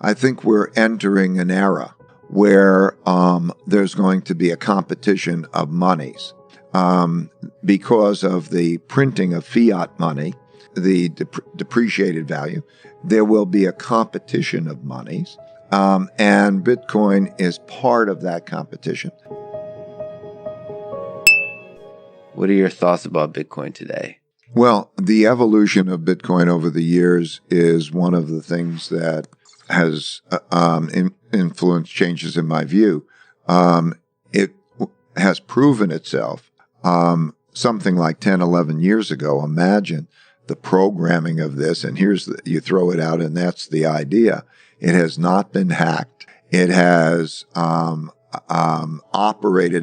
I think we're entering an era where there's going to be a competition of monies because of the printing of fiat money, the depreciated value. There will be a competition of monies, and Bitcoin is part of that competition. What are your thoughts about Bitcoin today? Well, the evolution of Bitcoin over the years is one of the things that has influenced changes in my view. It has proven itself something like 10, 11 years ago. Imagine the programming of this, and you throw it out, and that's the idea. It has not been hacked. It has operated.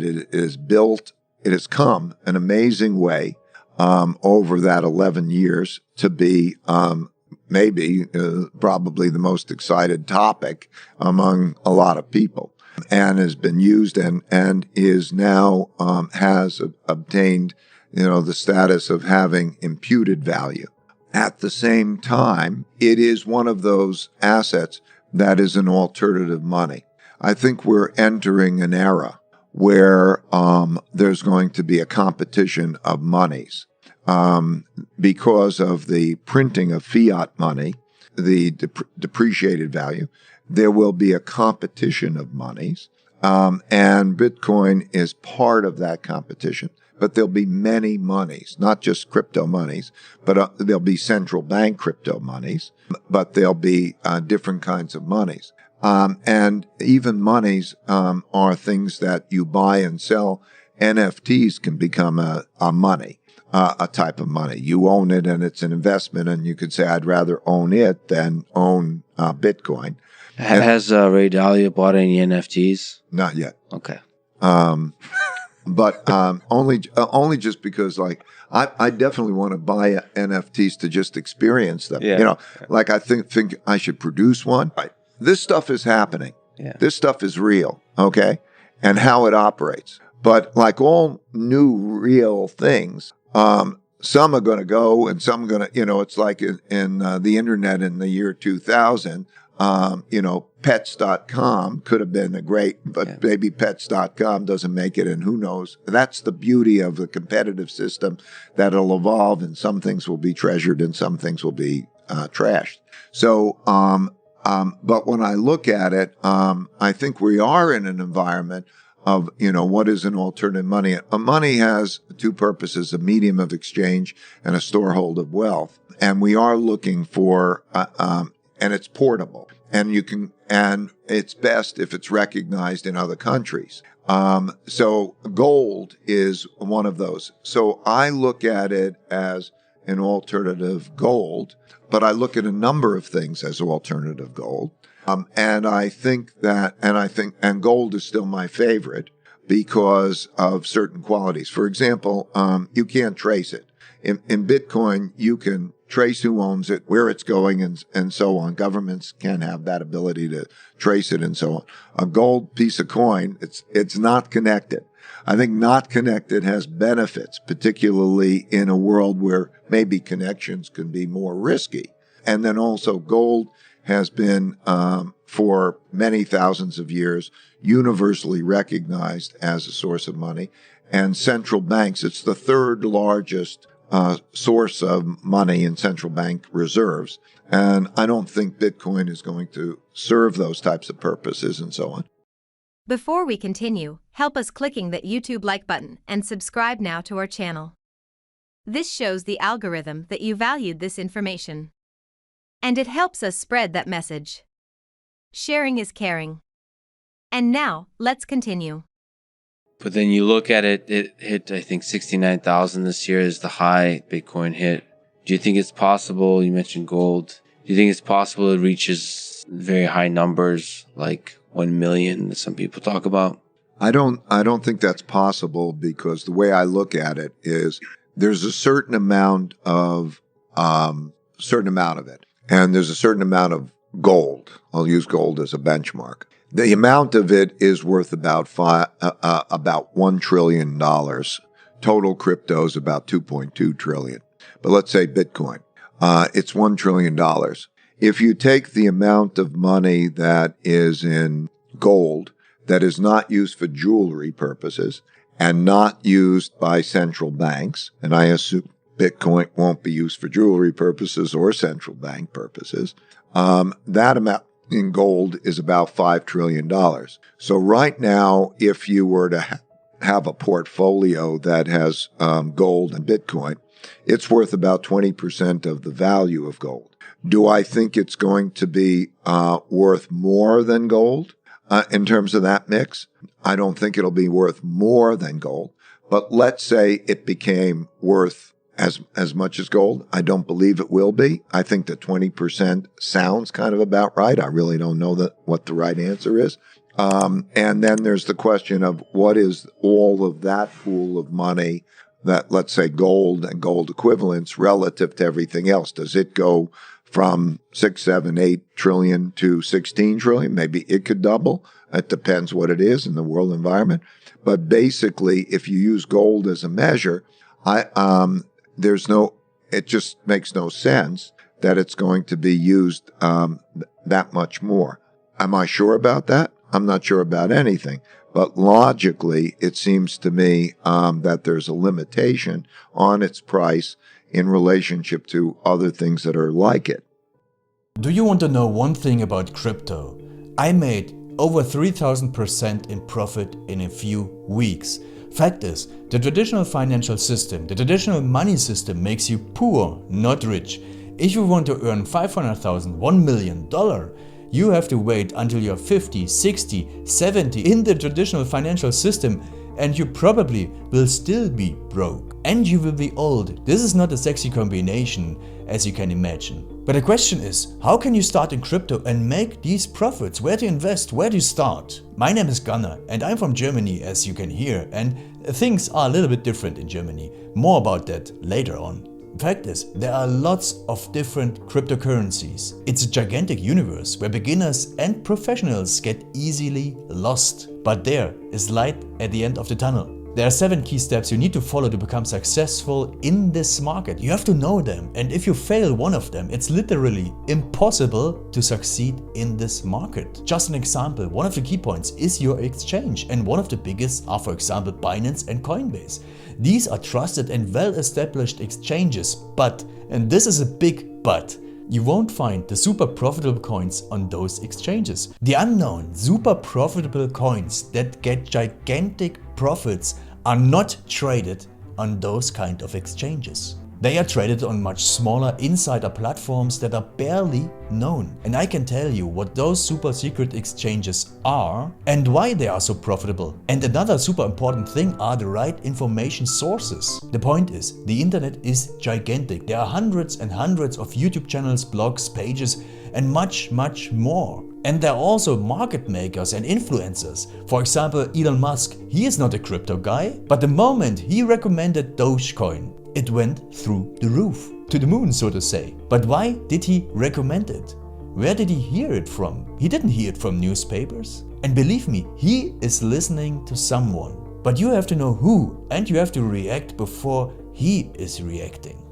It is built. It has come an amazing way over that 11 years to be probably the most excited topic among a lot of people, and has been used and is now has obtained the status of having imputed value. At the same time, it is one of those assets that is an alternative money. I think we're entering an era where there's going to be a competition of monies because of the printing of fiat money, the depreciated value. There will be a competition of monies, and Bitcoin is part of that competition. But there'll be many monies, not just crypto monies, but there'll be central bank crypto monies, but there'll be different kinds of monies. And even monies are things that you buy and sell. NFTs can become a money, a type of money. You own it and it's an investment, and you could say, I'd rather own it than own Bitcoin. Has Ray Dalio bought any NFTs? Not yet. Okay. But only just because, like, I definitely want to buy NFTs to just experience them. Yeah. Like I think I should produce one. Right. This stuff is happening. Yeah. This stuff is real, okay? And how it operates. But like all new real things, some are going to go and some are going to, it's like in the internet in the year 2000, pets.com could have been but maybe pets.com doesn't make it, and who knows. That's the beauty of the competitive system, that it'll evolve, and some things will be treasured and some things will be trashed. So, but when I look at it, I think we are in an environment of, what is an alternative money? A money has two purposes: a medium of exchange and a storehold of wealth. And we are looking for, and it's portable, and and it's best if it's recognized in other countries. So gold is one of those. So I look at it as an alternative gold, but I look at a number of things as alternative gold. And gold is still my favorite because of certain qualities. For example, you can't trace it. In Bitcoin, you can trace who owns it, where it's going, and so on. Governments can have that ability to trace it and so on. A gold piece of coin, it's not connected. I think not connected has benefits, particularly in a world where maybe connections can be more risky. And then also gold has been, for many thousands of years, universally recognized as a source of money. And central banks, it's the third largest source of money in central bank reserves. And I don't think Bitcoin is going to serve those types of purposes and so on. Before we continue, help us clicking that YouTube like button and subscribe now to our channel. This shows the algorithm that you valued this information. And it helps us spread that message. Sharing is caring. And now, let's continue. But then you look at it, it hit, I think, 69,000 this year is the high Bitcoin hit. Do you think it's possible, you mentioned gold, do you think it's possible it reaches very high numbers, like 1 million that some people talk about? I don't think that's possible, because the way I look at it is there's a certain amount of it. And there's a certain amount of gold. I'll use gold as a benchmark. The amount of it is worth about $1 trillion. Total crypto is about $2.2 trillion. But let's say Bitcoin, it's $1 trillion. if you take the amount of money that is in gold that is not used for jewelry purposes and not used by central banks, and I assume Bitcoin won't be used for jewelry purposes or central bank purposes, that amount in gold is about $5 trillion. So right now, if you were to have a portfolio that has gold and Bitcoin, it's worth about 20% of the value of gold. Do I think it's going to be worth more than gold in terms of that mix? I don't think it'll be worth more than gold. But let's say it became worth as much as gold. I don't believe it will be. I think that 20% sounds kind of about right. I really don't know what the right answer is. And then there's the question of what is all of that pool of money that, let's say, gold and gold equivalents relative to everything else. Does it go from 6, 7, 8 trillion to 16 trillion? Maybe it could double. It depends what it is in the world environment. But basically, if you use gold as a measure, it just makes no sense that it's going to be used that much more. Am I sure about that? I'm not sure about anything. But logically, it seems to me that there's a limitation on its price in relationship to other things that are like it. Do you want to know one thing about crypto? I made over 3,000% in profit in a few weeks. Fact is, the traditional financial system, the traditional money system makes you poor, not rich. If you want to earn $500,000, $1 million, you have to wait until you're 50, 60, 70 in the traditional financial system, and you probably will still be broke. And you will be old. This is not a sexy combination, as you can imagine. But the question is, how can you start in crypto and make these profits? Where to invest? Where to start? My name is Gunnar and I'm from Germany, as you can hear, and things are a little bit different in Germany. More about that later on. Fact is, there are lots of different cryptocurrencies. It's a gigantic universe where beginners and professionals get easily lost. But there is light at the end of the tunnel. There are 7 key steps you need to follow to become successful in this market. You have to know them, and if you fail one of them, it's literally impossible to succeed in this market. Just an example, one of the key points is your exchange, and one of the biggest are, for example, Binance and Coinbase. These are trusted and well-established exchanges, but, and this is a big but, you won't find the super profitable coins on those exchanges. The unknown super profitable coins that get gigantic profits are not traded on those kind of exchanges. They are traded on much smaller insider platforms that are barely known. And I can tell you what those super secret exchanges are and why they are so profitable. And another super important thing are the right information sources. The point is, the internet is gigantic. There are hundreds and hundreds of YouTube channels, blogs, pages, and much more. And there are also market makers and influencers. For example, Elon Musk, he is not a crypto guy, but the moment he recommended Dogecoin, it went through the roof, to the moon, so to say. But why did he recommend it? Where did he hear it from? He didn't hear it from newspapers. And believe me, he is listening to someone. But you have to know who, and you have to react before he is reacting.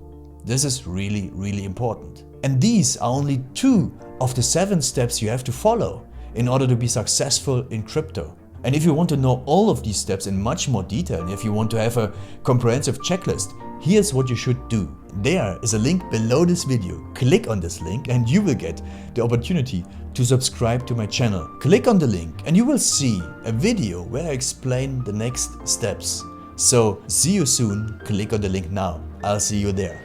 This is really, really important. And these are only 2 of the 7 steps you have to follow in order to be successful in crypto. And if you want to know all of these steps in much more detail, and if you want to have a comprehensive checklist, here's what you should do. There is a link below this video. Click on this link and you will get the opportunity to subscribe to my channel. Click on the link and you will see a video where I explain the next steps. So see you soon. Click on the link now. I'll see you there.